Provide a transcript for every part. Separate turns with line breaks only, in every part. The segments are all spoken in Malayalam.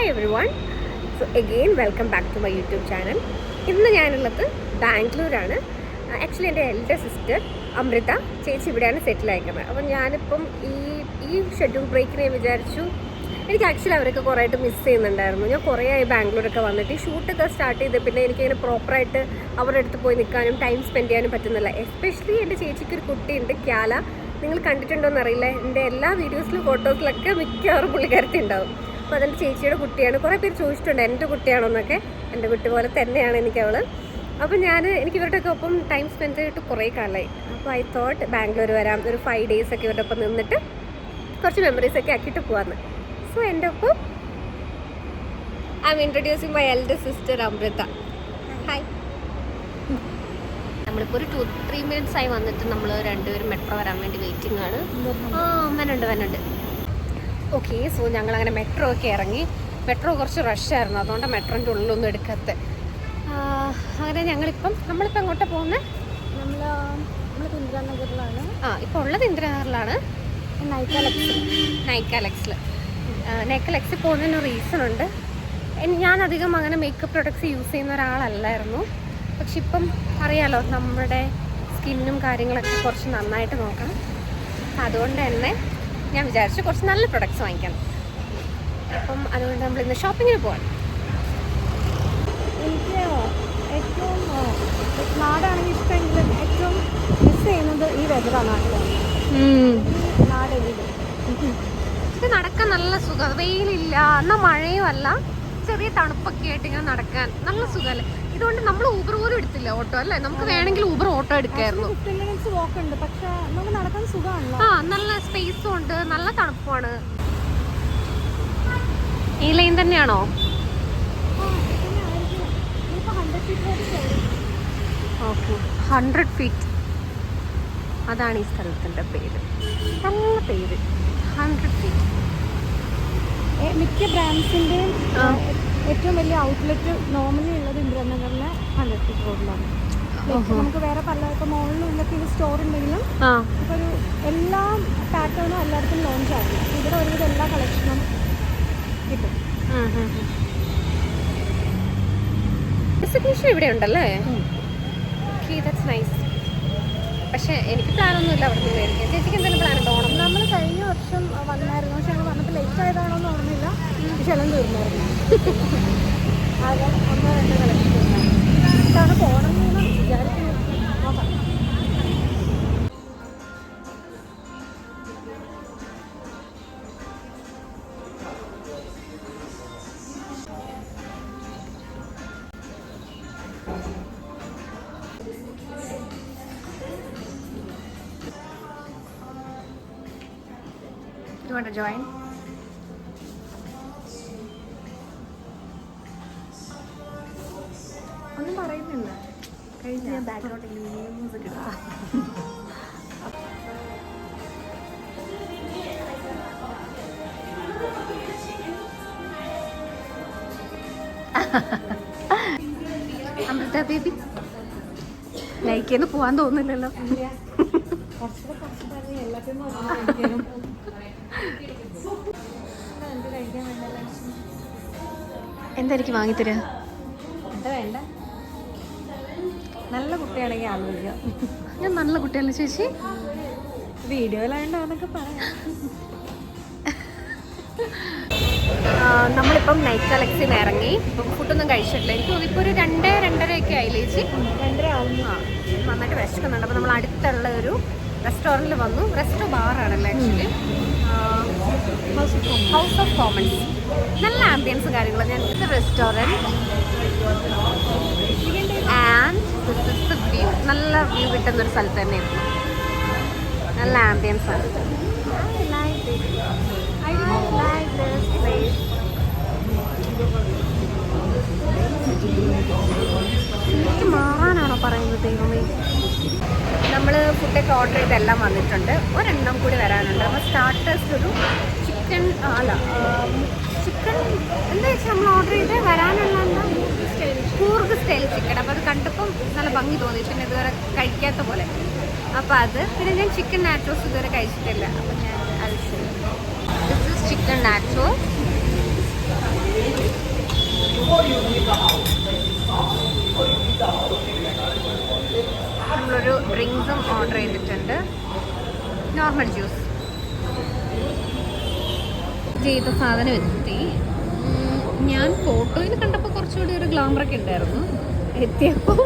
Hi everyone. So again welcome back to my YouTube channel. ഇന്ന് ഞാനുള്ളത് ബാംഗ്ലൂരാണ്. ആക്ച്വലി എൻ്റെ എൽഡർ സിസ്റ്റർ അമൃത ചേച്ചി ഇവിടെയാണ് സെറ്റിൽ ആയിരിക്കുന്നത്. അപ്പം ഞാനിപ്പം ഈ ഷെഡ്യൂൾ ബ്രേക്കിനെ വിചാരിച്ചു, എനിക്ക് ആക്ച്വലി അവരൊക്കെ കുറേ ആയിട്ട് മിസ് ചെയ്യുന്നുണ്ടായിരുന്നു. ഞാൻ കുറേ ആയി ബാംഗ്ലൂരൊക്കെ വന്നിട്ട് ഈ ഷൂട്ടൊക്കെ സ്റ്റാർട്ട് ചെയ്ത് പിന്നെ എനിക്കതിന് പ്രോപ്പറായിട്ട് അവരുടെ അടുത്ത് പോയി നിൽക്കാനും ടൈം സ്പെൻഡ് ചെയ്യാനും പറ്റുന്നില്ല. എസ്പെഷ്യലി എൻ്റെ ചേച്ചിക്കൊരു കുട്ടിയുണ്ട്, ക്യാല. നിങ്ങൾ കണ്ടിട്ടുണ്ടോയെന്ന് അറിയില്ല, എൻ്റെ എല്ലാ വീഡിയോസിലും ഫോട്ടോസിലൊക്കെ മിക്കവാറും പുള്ളിക്കാരത്തി ഉണ്ടാവും. അപ്പോൾ അതെൻ്റെ ചേച്ചിയുടെ കുട്ടിയാണ്. കുറേ പേര് ചോദിച്ചിട്ടുണ്ട് എൻ്റെ കുട്ടിയാണോന്നൊക്കെ. എൻ്റെ കുട്ടി പോലെ തന്നെയാണ് എനിക്കവൾ. അപ്പോൾ എനിക്ക് ഇവരുടെയൊക്കെ ഒപ്പം ടൈം സ്പെൻഡ് ചെയ്തിട്ട് കുറേ കാലമായി. അപ്പോൾ ഐ തോട്ട് ബാംഗ്ലൂർ വരാം, ഒരു 5 days ഒക്കെ ഇവരുടെ ഒപ്പം നിന്നിട്ട് കുറച്ച് മെമ്മറീസൊക്കെ ആക്കിയിട്ട് പോകാമെന്ന്. സോ എൻ്റെ ഒപ്പം I'm introducing my elder sister Amrita. Hi. നമ്മളിപ്പോൾ ഒരു 2-3 minutes ആയി വന്നിട്ട് നമ്മൾ രണ്ടുപേരും മെട്രോ വരാൻ വേണ്ടി വെയിറ്റിംഗ് ആണ്. വന്നുണ്ട്. ഓക്കെ, സോ ഞങ്ങളങ്ങനെ മെട്രോ ഒക്കെ ഇറങ്ങി. മെട്രോ കുറച്ച് റഷായിരുന്നു, അതുകൊണ്ട് മെട്രോൻ്റെ ഉള്ളിലൊന്നും എടുക്കാത്ത. അങ്ങനെ നമ്മളിപ്പോൾ എങ്ങോട്ടാണ് പോകുന്നത്? നമ്മൾ ഇന്ദ്രാനഗറിലാണ്. ഇപ്പോൾ ഉള്ളത് ഇന്ദ്രാനഗറിലാണ്. നൈക്കാലെക്സിൽ പോകുന്നതിന് റീസൺ ഉണ്ട്. ഞാൻ അധികം അങ്ങനെ മേക്കപ്പ് പ്രൊഡക്ട്സ് യൂസ് ചെയ്യുന്ന ഒരാളല്ലായിരുന്നു. പക്ഷെ ഇപ്പം അറിയാലോ, നമ്മുടെ സ്കിന്നും കാര്യങ്ങളൊക്കെ കുറച്ച് നന്നായിട്ട് നോക്കണം. അതുകൊണ്ട് തന്നെ ഞാൻ വിചാരിച്ചു കുറച്ച് നല്ല പ്രൊഡക്ട്സ് വാങ്ങിക്കണം. അപ്പം അതുകൊണ്ട് നമ്മൾ ഇന്ന് ഷോപ്പിങ്ങിന് പോകാം.
എനിക്ക് ഏറ്റവും നാടാണെങ്കിൽ ഇഷ്ടമെങ്കിലും ഏറ്റവും മിസ് ചെയ്യുന്നത് ഈ വെതറാണ്. നാടെങ്കിലും
ഇത് നടക്കാൻ നല്ല സുഖം. വെയിലില്ല, എന്നാൽ മഴയും അല്ല, ചെറിയ തണുപ്പൊക്കെ ആയിട്ട് ഇങ്ങനെ നടക്കാൻ നല്ല സുഖമല്ലേ. ഇതുകൊണ്ട് നമ്മൾ ഊബർ പോലും എടുത്തില്ല, ഓട്ടോ അല്ലേ. നമുക്ക് വേണമെങ്കിൽ ഊബർ ഓട്ടോ എടുക്കായിരുന്നു.
15 minutes walk ഉണ്ട്, പക്ഷെ നമുക്ക് നടക്കാൻ സുഖമാണല്ലോ.
നല്ല സ്പേസും ഉണ്ട്, നല്ല തണുപ്പാണ്. ഈ ലൈൻ തന്നെയാണോ? Okay, 100 feet. അതാണ് ഈ സ്ഥലത്തിൻ്റെ പേര്. നല്ല പേര്, 100 feet.
മിക്ക ബ്രാൻഡ്സിൻ്റെയും ഏറ്റവും വലിയ ഔട്ട്ലെറ്റ് നോർമലി ഉള്ളത് ഇന്ദ്രനഗറിലെ 100 feet റോഡിലാണ്. നമുക്ക് വേറെ പല ഇപ്പോൾ മോളിലും ഇതൊക്കെ സ്റ്റോർ ഉണ്ടെങ്കിലും ഇപ്പോൾ ഒരു എല്ലാ പാറ്റേണും എല്ലായിടത്തും ലോഞ്ച് ആകും. ഇവിടെ ഒരുവിധം എല്ലാ കളക്ഷനും കിട്ടും.
എക്സിബിഷൻ ഇവിടെ ഉണ്ടല്ലേ? Okay, that's nice. പക്ഷേ എനിക്ക് പ്ലാനൊന്നുമില്ല അവിടെ നിന്ന് മേടിക്കാൻ. ചേച്ചിക്ക് എന്തെങ്കിലും പ്ലാൻ ഉണ്ടോ? ഓണം
നമ്മൾ കഴിഞ്ഞ വർഷം വന്നായിരുന്നു, പക്ഷെ ഞങ്ങൾ വന്നപ്പോൾ ലേറ്റ് ആയതാണോന്ന് ഓർമ്മയില്ല. പക്ഷെ എല്ലാം തീർന്നായിരുന്നു. ആകെ 1-2 കളക്ഷൻ ഇതാണ് പോകണം എന്ന് വിചാരിക്കുന്നു. നോക്കാം.
You want to join?
ഒന്നും പറയുന്നില്ല.
കഴിഞ്ഞ ബാക്ക്ഗ്രൗണ്ടിൽ മ്യൂസിക് ഇടാം. അമൃത ബേബി, നയിക്കേന്ന് പോവാൻ തോന്നുന്നില്ലല്ലോ. എന്താ എനിക്ക് വാങ്ങിത്തരാ?
എന്താ വേണ്ട? നല്ല കുട്ടിയാണെങ്കിൽ ആലോചിക്കാം.
ഞാൻ നല്ല കുട്ടിയല്ലേ ചേച്ചി?
വീഡിയോയിലായതുകൊണ്ട് അതൊക്കെ പറയാം.
നമ്മളിപ്പം നൈക്കാലെക്സിൽ നിന്ന് ഇറങ്ങി. ഇപ്പം ഫുഡൊന്നും കഴിച്ചിട്ടില്ല. എനിക്ക് തോന്നി ഇപ്പോൾ ഒരു 2-2:30 ഒക്കെ ആയില്ലേ ചേച്ചി?
2:30 ആവുന്നു.
നന്നായിട്ട് വിശക്കുന്നുണ്ട്. അപ്പോൾ നമ്മൾ അടുത്തുള്ള ഒരു റെസ്റ്റോറൻറ്റിൽ വന്നു. ബാറാണല്ലോ ആക്ച്വലി. House of Commons. നല്ല ആംബിയൻസും കാര്യങ്ങളും. ഞാൻ ഇത് restaurant and this is the view. നല്ല വ്യൂ കിട്ടുന്നൊരു സ്ഥലത്ത് തന്നെ ഇരുന്നു. നല്ല ആംബിയൻസ് ആണ്. എനിക്ക് മാറാനാണോ പറയുന്നത് ദൈവമേ? നമ്മൾ ഫുഡൊക്കെ ഓർഡർ ചെയ്തെല്ലാം വന്നിട്ടുണ്ട്. ഒരെണ്ണം കൂടി വരാനുണ്ട്. അപ്പോൾ സ്റ്റാർട്ടേഴ്സ് ഒരു ചിക്കൻ എന്താ വെച്ചാൽ നമ്മൾ ഓർഡർ ചെയ്ത് വരാനുള്ള കൂർഗ് സ്റ്റൈൽ ചിക്കൻ. അപ്പോൾ അത് കണ്ടപ്പം നല്ല ഭംഗി തോന്നി, പിന്നെ ഇതുവരെ കഴിക്കാത്ത പോലെ. അപ്പോൾ അത് പിന്നെ ഞാൻ ചിക്കൻ നാച്ചോസ് ഇതുവരെ കഴിച്ചിട്ടില്ല. അപ്പോൾ ഞാൻ അത് ചെയ്യും. This is chicken nachos. നമ്മളൊരു ഡ്രിങ്ക്സും ഓർഡർ ചെയ്തിട്ടുണ്ട്, നോർമൽ ജ്യൂസ്. ചെയ്ത സാധനം എത്തി. ഞാൻ ഫോട്ടോയിൽ കണ്ടപ്പോൾ കുറച്ചുകൂടി ഒരു ഗ്ലാമറൊക്കെ ഉണ്ടായിരുന്നു, എത്തിയപ്പോൾ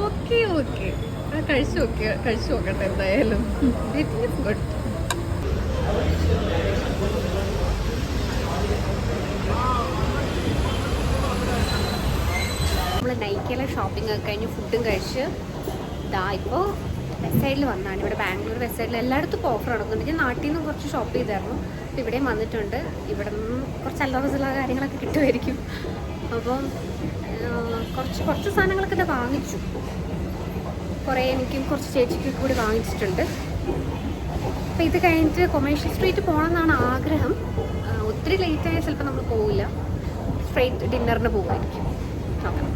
ഓക്കെ ഓക്കെ കഴിച്ചു നോക്കട്ടെ എന്തായാലും. It is good. നമ്മൾ നൈക്കയിലെ ഷോപ്പിംഗ് ഒക്കെ കഴിഞ്ഞ് ഫുഡും കഴിച്ച് ഇപ്പോൾ വെസ്റ്റ് സൈഡിൽ വന്നാണ്. ഇവിടെ ബാംഗ്ലൂർ വെസ്റ്റ് സൈഡിൽ എല്ലായിടത്തും ഇപ്പോൾ ഓഫർ നടക്കുന്നുണ്ട്. ഞാൻ നാട്ടിൽ നിന്ന് കുറച്ച് ഷോപ്പ് ചെയ്തായിരുന്നു, അപ്പോൾ ഇവിടെയും വന്നിട്ടുണ്ട്. ഇവിടെ നിന്ന് കുറച്ച് അല്ലറ കാര്യങ്ങളൊക്കെ കിട്ടുമായിരിക്കും. അപ്പം കുറച്ച് സാധനങ്ങളൊക്കെ ഇത് വാങ്ങിച്ചു. കുറേ എനിക്കും കുറച്ച് ചേച്ചിക്കും കൂടി വാങ്ങിച്ചിട്ടുണ്ട്. അപ്പോൾ ഇത് കഴിഞ്ഞിട്ട് കൊമേഴ്ഷ്യൽ സ്ട്രീറ്റ് പോകണമെന്നാണ് ആഗ്രഹം. ഒത്തിരി ലേറ്റായാൽ ചിലപ്പോൾ നമ്മൾ പോവില്ല, സ്ട്രേറ്റ് ഡിന്നറിന് പോകുമായിരിക്കും. നോക്കാം.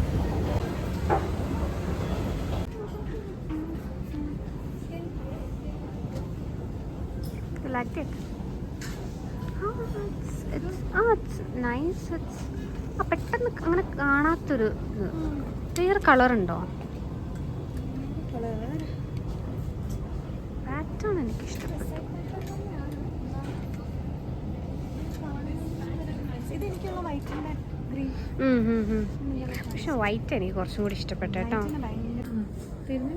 പെട്ടെന്ന് അങ്ങനെ കാണാത്തൊരു വേറെ കളറുണ്ടോ? പാറ്റേൺ എനിക്ക് ഇഷ്ടപ്പെട്ടു. പക്ഷെ വൈറ്റ് എനിക്ക് കുറച്ചും കൂടി ഇഷ്ടപ്പെട്ടു കേട്ടോ. പിന്നെ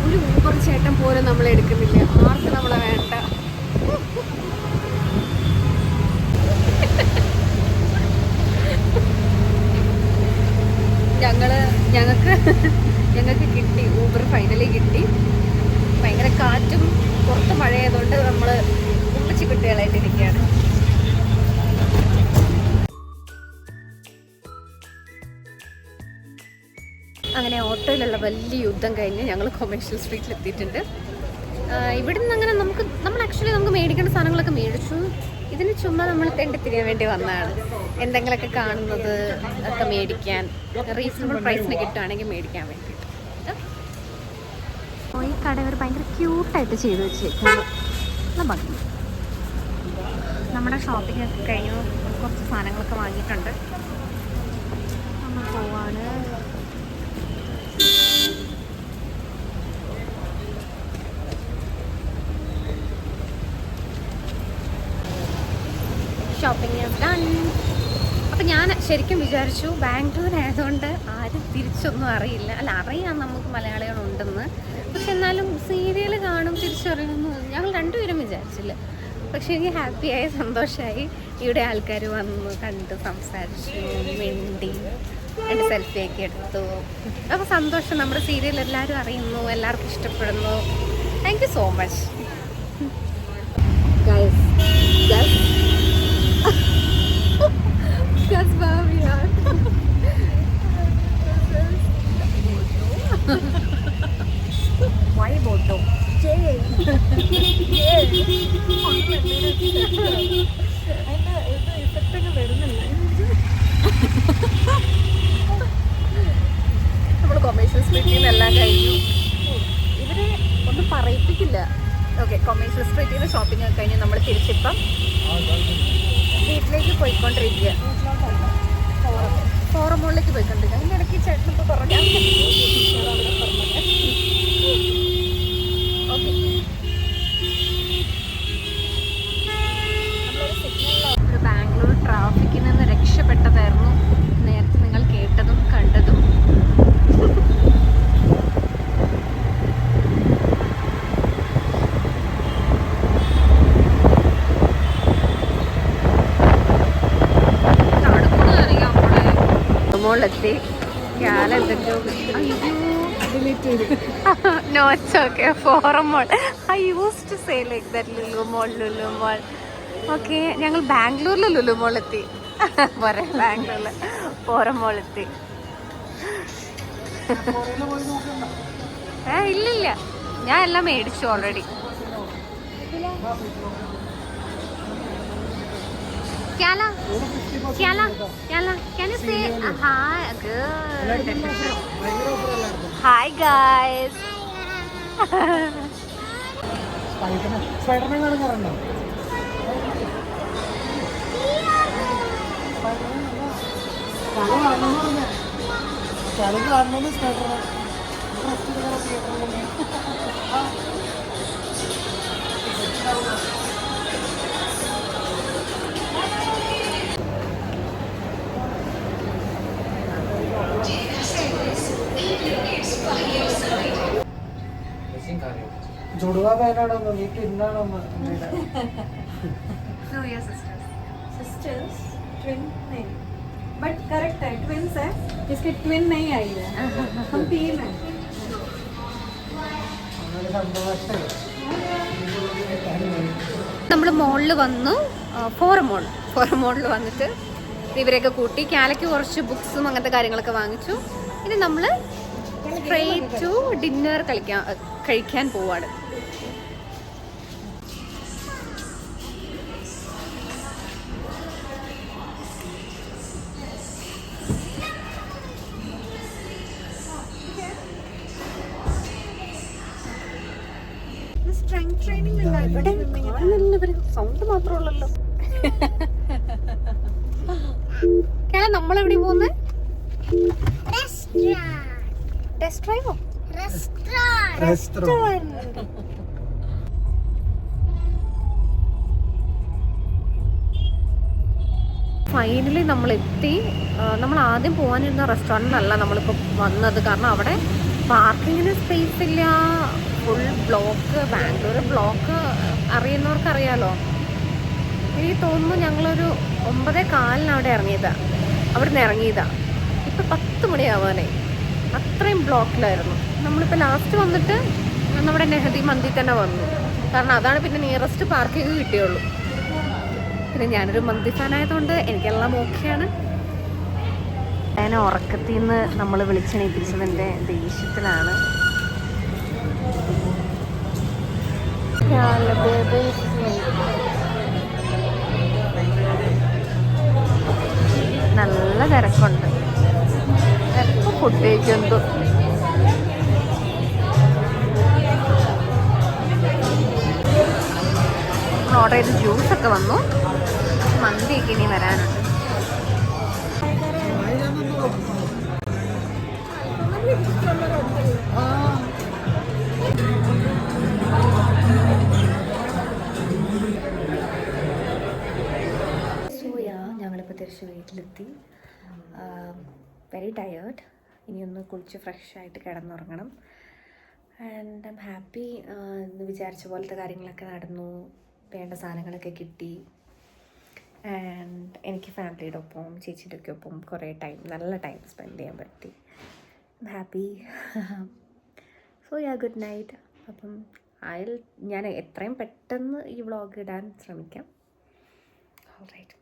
ഒരു ഊബർ ചേട്ടൻ പോലും നമ്മൾ എടുക്കുന്നില്ല, ആർക്ക് നമ്മളെ വേണ്ട. ഞങ്ങൾക്ക് കിട്ടി, ഊബർ ഫൈനലി കിട്ടി. ഭയങ്കര കാറ്റും പുറത്ത് മഴയായതുകൊണ്ട് നമ്മൾ ഉമ്മിച്ച് കുട്ടികളായിട്ടിരിക്കുകയാണ്. അങ്ങനെ ഓട്ടോയിലുള്ള വലിയ യുദ്ധം കഴിഞ്ഞ് ഞങ്ങൾ കൊമേഴ്ഷ്യൽ സ്ട്രീറ്റിൽ എത്തിയിട്ടുണ്ട്. ഇവിടെ നിന്ന് അങ്ങനെ നമ്മൾ ആക്ച്വലി നമുക്ക് മേടിക്കേണ്ട സാധനങ്ങളൊക്കെ മേടിച്ചു. ഇതിന് ചുമ്മാ നമ്മൾ തെണ്ടിത്തിരിയാൻ വേണ്ടി വന്നതാണ്. എന്തെങ്കിലുമൊക്കെ കാണുന്നത് ഒക്കെ മേടിക്കാൻ, റീസണബിൾ പ്രൈസിന് കിട്ടുകയാണെങ്കിൽ മേടിക്കാൻ വേണ്ടിയിട്ട്. ഈ കട ഒരു ഭയങ്കര ക്യൂട്ടായിട്ട് ചെയ്ത് വെച്ചേക്കുന്നത്, നല്ല ഭംഗി. നമ്മുടെ ഷോപ്പിംഗ് ഒക്കെ കഴിഞ്ഞു, കുറച്ച് സാധനങ്ങളൊക്കെ വാങ്ങിയിട്ടുണ്ട്. നമ്മൾ പോവാണ്. Shopping is done. അപ്പം ഞാൻ ശരിക്കും വിചാരിച്ചു ബാംഗ്ലൂർ ആയതുകൊണ്ട് ആരും തിരിച്ചൊന്നും അറിയില്ല. അല്ല, അറിയാം നമുക്ക് മലയാളികളുണ്ടെന്ന്, പക്ഷെ എന്നാലും സീരിയൽ കാണും തിരിച്ചറിയുമെന്ന് ഞങ്ങൾ രണ്ടുപേരും വിചാരിച്ചില്ല. പക്ഷെ എനിക്ക് ഹാപ്പിയായി, സന്തോഷമായി. ഇവിടെ ആൾക്കാർ വന്നു, കണ്ട്, സംസാരിച്ചു, മിണ്ടി, എൻ്റെ സെൽഫിയൊക്കെ എടുത്തു. അപ്പോൾ സന്തോഷം. നമ്മുടെ സീരിയൽ എല്ലാവരും അറിയുന്നു, എല്ലാവർക്കും ഇഷ്ടപ്പെടുന്നു. Thank you so much guys. That's where we are. Why Boto? Jay. നമ്മൾ കൊമേഴ്ഷ്യൽ സ്ട്രീറ്റിൽ നിന്ന് എല്ലാം കഴിഞ്ഞു. ഇവരെ ഒന്നും പറയിപ്പിക്കില്ല. ഓക്കെ, കൊമേഴ്ഷ്യൽ സ്ട്രീറ്റിൽ നിന്ന് ഷോപ്പിംഗ് ഒക്കെ കഴിഞ്ഞ് നമ്മൾ തിരിച്ചിപ്പം വീട്ടിലേക്ക് പോയിക്കൊണ്ടിരിക്കുക. ഫോറം മോളിലേക്ക് പോയിക്കൊണ്ടിരിക്കുക. അതിൻ്റെ ഇടയ്ക്ക് ചേട്ടനൊക്കെ കുറഞ്ഞാൽ ഓക്കെ. ഒരു ബാംഗ്ലൂർ ട്രാഫിക്കിൽ നിന്ന് രക്ഷപ്പെട്ടതായിരുന്നു നേരത്തെ നിങ്ങൾ കേട്ടതും കണ്ടതും. മോളെത്തി എന്തൊക്കെയോ. No, it's okay. Forum Mall. I used to say like that, Lulu Mall. Okay, ഞങ്ങൾ ബാംഗ്ലൂരിൽ ലുലു മോൾ എത്തി. പോരെ, ബാംഗ്ലൂരിൽ ഫോറം മോൾ എത്തി. ഇല്ലില്ല, ഞാൻ എല്ലാം മേടിച്ചു ഓൾറെഡി. Hi guys.
സ്പൈഡർമാൻ കാണാറുണ്ടോ? കാണണമെന്ന് സ്പൈഡർമാൻ जुड़वा बहनाണോ നീ ട്വിന്നാണോ?
सिस्टर्स ट्विन नहीं, बट करेक्ट है, ट्विन्स है, इसके ट्विन नहीं आई है, हम टीम है.
നമ്മൾ മോളിൽ വന്നു, ഫോറം മോളിൽ വന്നിട്ട് ഇവരെയൊക്കെ കൂട്ടി കാലയ്ക്ക് കുറച്ച് ബുക്സും അങ്ങനത്തെ കാര്യങ്ങളൊക്കെ വാങ്ങിച്ചു. ഇനി നമ്മൾ സ്ട്രെയിറ്റ് ടു ഡിന്നർ കഴിക്കാൻ പോവാണ്.
സ്ട്രെങ്ത് ട്രെയിനിങ്
സൗണ്ട് മാത്രമുള്ളല്ലോ. നമ്മളെവിടെ പോകുന്നത്? ടെസ്റ്റ് ഡ്രൈവോ? ഫൈനലി നമ്മൾ എത്തി. നമ്മൾ ആദ്യം പോകാനിരുന്ന റെസ്റ്റോറൻറ്റിലല്ല നമ്മളിപ്പോൾ വന്നത്. കാരണം അവിടെ പാർക്കിങ്ങിന് സ്പേസ് ഇല്ല, ഫുൾ ബ്ലോക്ക്. ബാംഗ്ലൂർ ബ്ലോക്ക് അറിയുന്നവർക്ക് അറിയാലോ. എനിക്ക് തോന്നുന്നു ഞങ്ങളൊരു 9:15 അവിടെ അവിടുന്ന് ഇറങ്ങിയതാ. ഇപ്പം 10 മണിയാവാനായി. അത്രയും ബ്ലോക്കിലായിരുന്നു. നമ്മളിപ്പോൾ ലാസ്റ്റ് വന്നിട്ട് നമ്മുടെ നെഹദി മന്തി തന്നെ വന്നു. കാരണം അതാണ് പിന്നെ നിയറസ്റ്റ് പാർക്കിങ് കിട്ടിയുള്ളൂ. പിന്നെ ഞാനൊരു മന്തി ഫാനായതുകൊണ്ട് എനിക്കെല്ലാം ഓക്കെയാണ്. ഞാൻ ഉറക്കത്തിൽ നിന്ന് നമ്മൾ വിളിച്ചെണീപ്പിച്ചതിൻ്റെ ദേഷ്യത്തിലാണ്. നല്ല തിരക്കുണ്ട്. എപ്പോൾ ഫുഡ് കഴിക്കുന്നു. ഓർഡർ ചെയ്ത് ജ്യൂസൊക്കെ വന്നു. മന്തിയൊക്കെ ഇനി വരാനുണ്ട്. ഞങ്ങളിപ്പോൾ തിരിച്ച് വീട്ടിലെത്തി. Very tired. ഇനിയൊന്ന് കുളിച്ച് ഫ്രഷായിട്ട് കിടന്നുറങ്ങണം. And I am happy. എന്ന് വിചാരിച്ച പോലത്തെ കാര്യങ്ങളൊക്കെ നടന്നു. വേണ്ട സാധനങ്ങളൊക്കെ കിട്ടി. ആൻഡ് എനിക്ക് ഫാമിലിയുടെ ഒപ്പം ചേച്ചിയുടെ ഒക്കെ ഒപ്പം കുറേ നല്ല ടൈം സ്പെൻഡ് ചെയ്യാൻ പറ്റി. I am happy. So yeah, good night. അപ്പം ഞാൻ എത്രയും പെട്ടെന്ന് ഈ വ്ളോഗ് ഇടാൻ ശ്രമിക്കാം. ഓൾറൈറ്റ്.